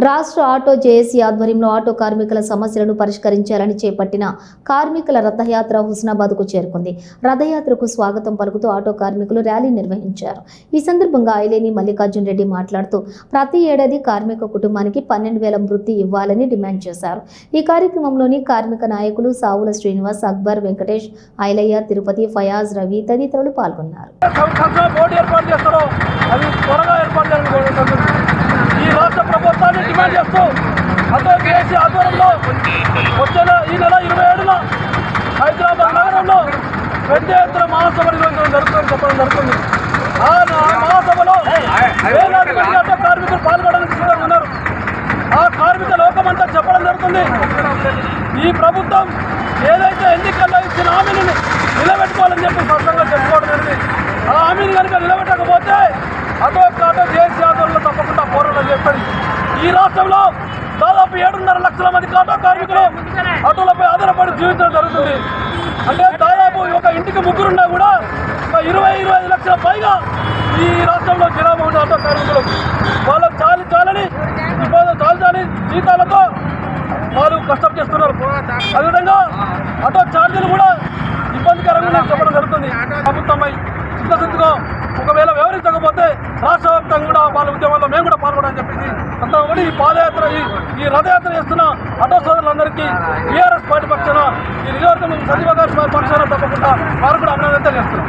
రాష్ట్ర auto JAC ఆధ్వర్యంలో auto కార్మికుల సమస్యలను పరిష్కరించాలని చేపట్టిన కార్మికుల రథయాత్ర హుస్నాబాద్కు చేరుకుంది. రథయాత్రకు స్వాగతం పలుకుతూ ఆటో కార్మికులు ర్యాలీ నిర్వహించారు. ఈ సందర్భంగా ఐలేని మల్లికార్జున్ రెడ్డి మాట్లాడుతూ ప్రతి ఏడాది కార్మిక కుటుంబానికి 12,000 వృత్తి ఇవ్వాలని డిమాండ్ చేశారు. ఈ కార్యక్రమంలోని కార్మిక నాయకులు సావుల శ్రీనివాస్, అక్బర్, వెంకటేష్, ఐలయ్య, తిరుపతి, ఫయాజ్, రవి తదితరులు పాల్గొన్నారు. ఈ రాష్ట్ర ప్రభుత్వాన్ని డిమాండ్ చేస్తూ ఆటో జేఏసీ ఆధ్వర్యంలో వచ్చే ఈ నెల 27న హైదరాబాద్ నగరంలో పెద్ద ఎత్తున మహాసభ చెప్పడం జరుగుతుంది. ఆ మహాసభలో వేలాది మంది ఆటో కార్మికులు పాల్గొనడానికి సిద్ధంగా ఉన్నారు. ఆ కార్మిక లోకమంతా చెప్పడం జరుగుతుంది. ఈ ప్రభుత్వం ఏదైతే ఎన్నికల్లో ఇచ్చిన హామీని నిలబెట్టుకోవాలని చెప్పి స్పష్టంగా చెప్పుకోవడం జరిగింది. ఆ హామీని కనుక నిలబెట్టకపోతే ఆటో జేఏసీ ఆధ్వర్యంలో తప్పకుండా పోరాటం చేస్తుంది. ఈ రాష్ట్రంలో దాదాపు 7.5 లక్షల మంది ఆటో కార్మికులు ఆటోలపై ఆధారపడి జీవించడం జరుగుతుంది. అంటే దాదాపు ఒక ఇంటికి ముగ్గురున్నా కూడా 20-25 లక్షల పైగా ఈ రాష్ట్రంలో జనాభా ఉండే ఆటో కార్మికులు. వాళ్ళకు చాలని జీతాలతో వాళ్ళు కష్టం చేస్తున్నారు. అదేవిధంగా ఆటో ఛార్జీలు కూడా ఇబ్బందికరంగా చెప్పడం జరుగుతుంది. ప్రభుత్వమై చిత్తశుద్ధిగా ఒకవేళ వ్యవహరించకపోతే రాష్ట్ర వ్యాప్తంగా కూడా వాళ్ళ ఉద్యమాల్లో మేము కూడా పాల్గొనని చెప్పేసి అంతా కూడా ఈ పాదయాత్ర ఈ రథయాత్ర చేస్తున్న ఆటో సోదరులందరికీ టీఆర్ఎస్ పార్టీ పక్షాన ఈ నియోజకవర్గం సచివ గారి పక్షాన తప్పకుండా వారు కూడా అభినందన చేస్తున్నారు.